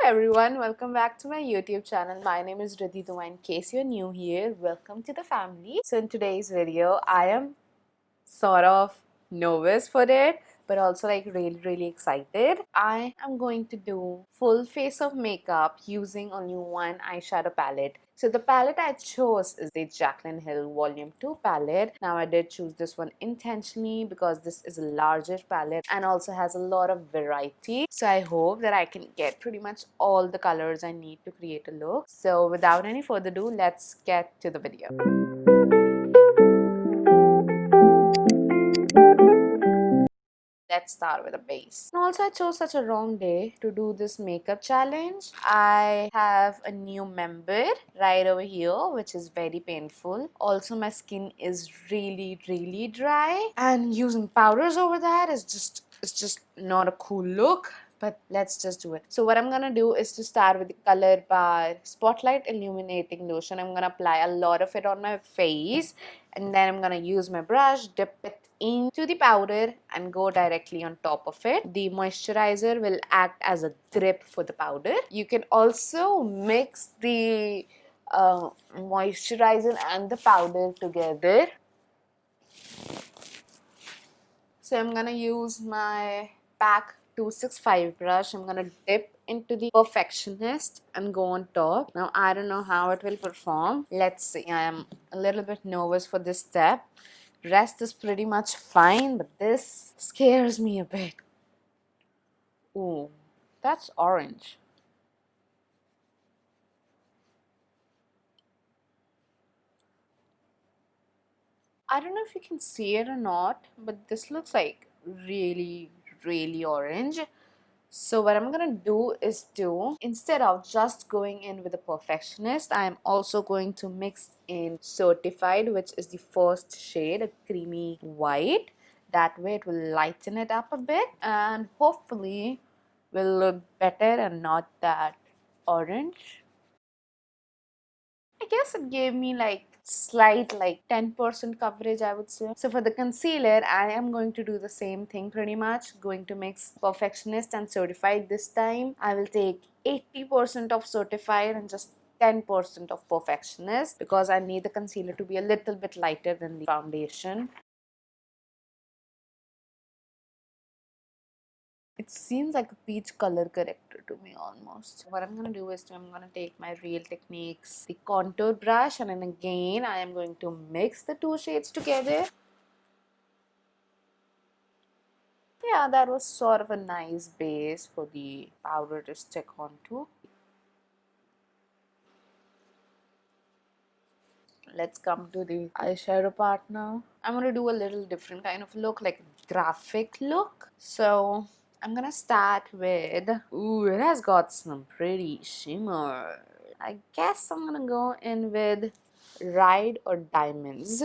everyone, welcome back to my YouTube channel. My name is Ridhi. In case you're new here, welcome to the family. So in today's video, I am sort of nervous for it, but also like really excited. I am going to do full face of makeup using only one eyeshadow palette. So the palette I chose is the Jaclyn Hill Volume 2 palette. Now I did choose this one intentionally because this is a larger palette and also has a lot of variety. So I hope that I can get pretty much all the colors I need to create a look. So without any further ado, let's get to the video. Let's start with a base. And also I chose such a wrong day to do this makeup challenge. I have a new member right over here which is very painful. Also my skin is really dry and using powders over that is just not a cool look. But let's just do it. So what I'm gonna do is to start with the Color Bar Spotlight Illuminating Lotion. I'm gonna apply a lot of it on my face and then I'm gonna use my brush, dip it into the powder and go directly on top of it. The moisturizer will act as a grip for the powder. You can also mix the moisturizer and the powder together. So I'm gonna use my PAC 265 brush. I'm gonna dip into the Perfectionist and go on top. Now I don't know how it will perform. Let's see. I am a little bit nervous for this step. Rest is pretty much fine, but this scares me a bit. Ooh, that's orange. I don't know if you can see it or not, but this looks like really orange. So what I'm gonna do is instead of just going in with a Perfectionist, I am also going to mix in Certified, which is the first shade, a creamy white. That way it will lighten it up a bit and hopefully will look better and not that orange. I guess it gave me like slight like 10% coverage, I would say. So for the concealer, I am going to do the same thing pretty much. Going to mix Perfectionist and Certified this time. I will take 80% of Certified and just 10% of Perfectionist because I need the concealer to be a little bit lighter than the foundation. It seems like a peach color corrector to me almost. What I'm going to do is I'm going to take my Real Techniques, the contour brush, and then again I am going to mix the two shades together. Yeah, that was sort of a nice base for the powder to stick onto. Let's come to the eyeshadow part now. I'm going to do a little different kind of look, like a graphic look. So I'm gonna start with, ooh, it has got some pretty shimmer. I guess I'm gonna go in with Ride or Diamonds.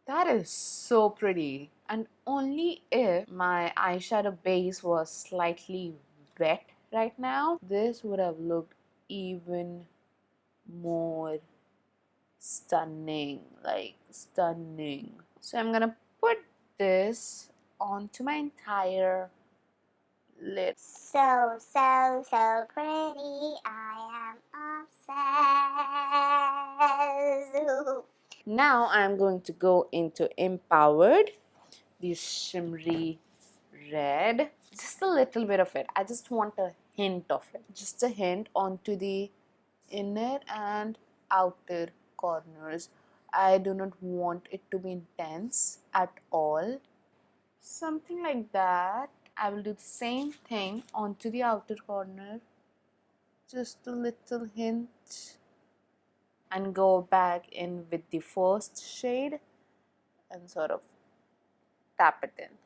That is so pretty. And only if my eyeshadow base was slightly wet right now, this would have looked even more stunning, like stunning. So I'm gonna put this onto my entire lid. So pretty, I am obsessed. Now I'm going to go into Empowered, the shimmery red. Just a little bit of it. I just want a hint of it. Just a hint onto the inner and outer corners. I do not want it to be intense at all. Something like that. I will do the same thing onto the outer corner. Just a little hint. And go back in with the first shade and sort of tap it in.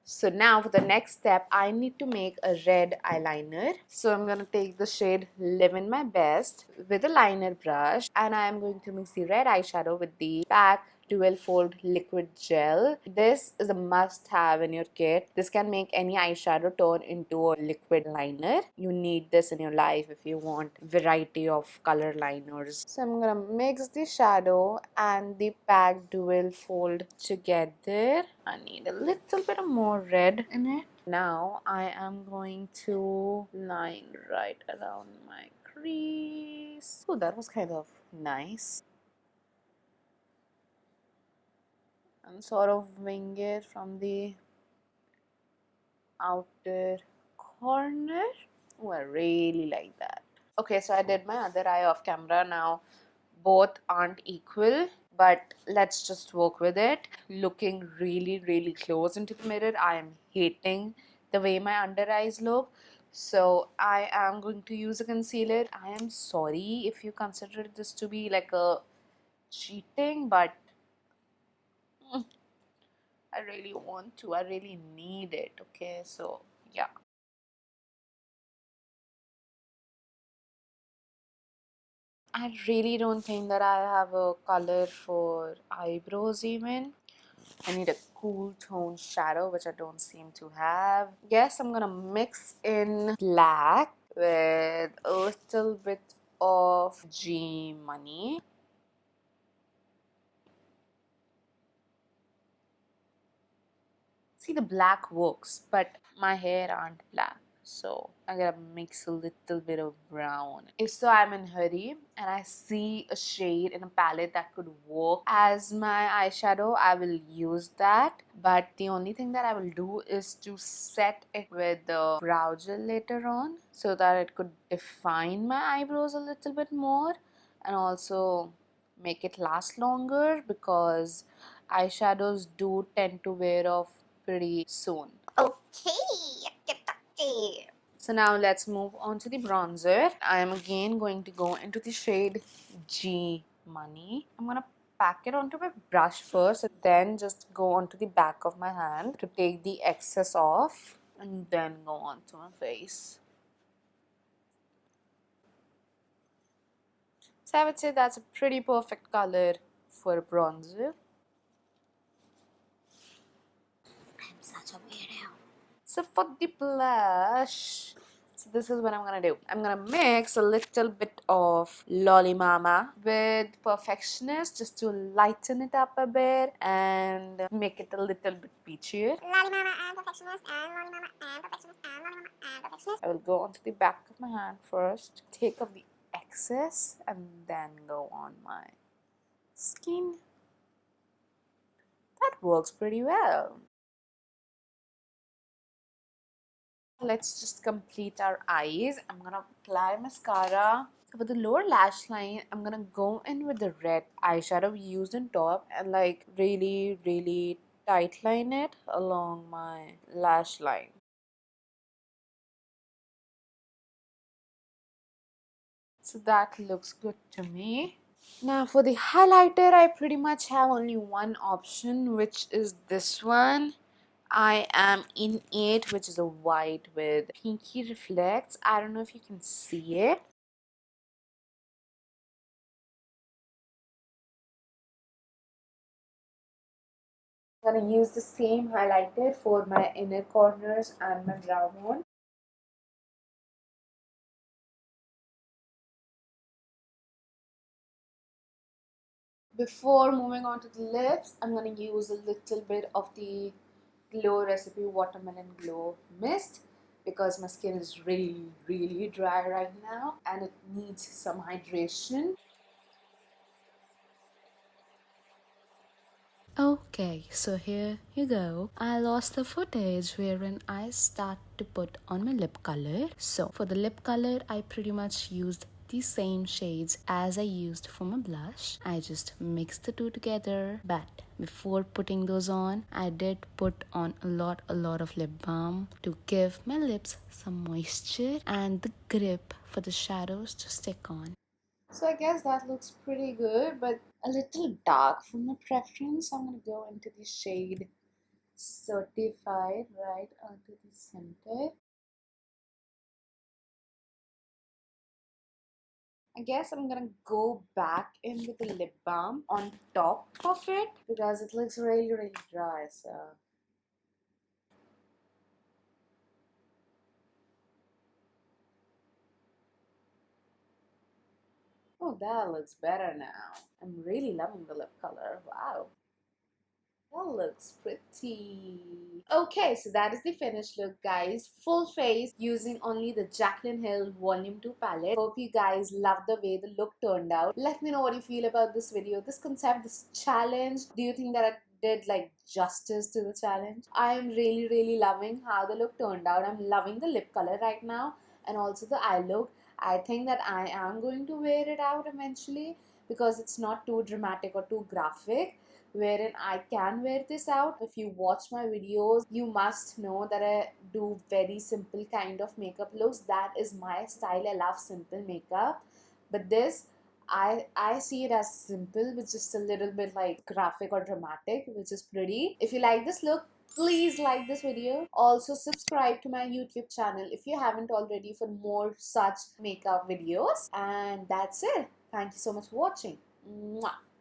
So now for the next step, I need to make a red eyeliner. So I'm going to take the shade Living My Best with a liner brush and I am going to mix the red eyeshadow with the PAC Dual Fold Liquid Gel. This is a must-have in your kit. This can make any eyeshadow turn into a liquid liner. You need this in your life if you want variety of color liners. So I'm gonna mix the shadow and the PAC Dual Fold together. I need a little bit more red in it. Now I am going to line right around my crease. Oh, that was kind of nice. And sort of wing it from the outer corner. Oh, I really like that. Okay, so I did my other eye off camera. Now both aren't equal, but let's just work with it. Looking really close into the mirror, I am hating the way my under eyes look. So I am going to use a concealer. I am sorry if you consider this to be like a cheating, but I really want to. I really need it. Okay, so yeah. I really don't think that I have a color for eyebrows even. I need a cool tone shadow, which I don't seem to have. Guess I'm gonna mix in black with a little bit of G Money. See, the black works, but my hair aren't black. So I gotta mix a little bit of brown. If so, I'm in hurry and I see a shade in a palette that could work as my eyeshadow, I will use that. But the only thing that I will do is to set it with the brow gel later on so that it could define my eyebrows a little bit more and also make it last longer because eyeshadows do tend to wear off pretty soon. Okay. Okay. So now let's move on to the bronzer. I am again going to go into the shade G Money. I'm gonna pack it onto my brush first and then just go onto the back of my hand to take the excess off and then go onto my face. So I would say that's a pretty perfect color for bronzer. I'm such a weirdo. So for the blush, so this is what I'm gonna do. I'm gonna mix a little bit of Lolly Mama with Perfectionist just to lighten it up a bit and make it a little bit peachier. Lolly Mama and Perfectionist and Lolly Mama and Perfectionist and Lolly Mama and Perfectionist. I will go onto the back of my hand first, take off the excess, and then go on my skin. That works pretty well. Let's just complete our eyes. I'm gonna apply mascara. For the lower lash line, I'm gonna go in with the red eyeshadow we used on top and like really tight line it along my lash line. So that looks good to me. Now for the highlighter, I pretty much have only one option, which is this one. I am in 8, which is a white with pinky reflects. I don't know if you can see it. I'm gonna use the same highlighter for my inner corners and my brow bone. Before moving on to the lips, I'm gonna use a little bit of the Glow Recipe Watermelon Glow Mist because my skin is really dry right now and it needs some hydration. Okay, so here you go. I lost the footage wherein I start to put on my lip color. So for the lip color, I pretty much used the same shades as I used for my blush. I just mixed the two together, but before putting those on, I did put on a lot of lip balm to give my lips some moisture and the grip for the shadows to stick on. So I guess that looks pretty good, but a little dark for my preference. So I'm gonna go into the shade Certified right onto the center. I guess I'm gonna go back in with the lip balm on top of it because it looks really dry. So oh, that looks better now. I'm really loving the lip color. Wow. That looks pretty. Okay, so that is the finished look, guys. Full face using only the Jaclyn Hill Volume 2 palette. Hope you guys love the way the look turned out. Let me know what you feel about this video, this concept, this challenge. Do you think that I did like justice to the challenge? I am really loving how the look turned out. I'm loving the lip color right now and also the eye look. I think that I am going to wear it out eventually because it's not too dramatic or too graphic, wherein I can wear this out. If you watch my videos, you must know that I do very simple kind of makeup looks. That is my style. I love simple makeup. But this, I see it as simple but just a little bit like graphic or dramatic, which is pretty. If you like this look, please like this video. Also subscribe to my YouTube channel if you haven't already for more such makeup videos. And that's it. Thank you so much for watching. Mwah.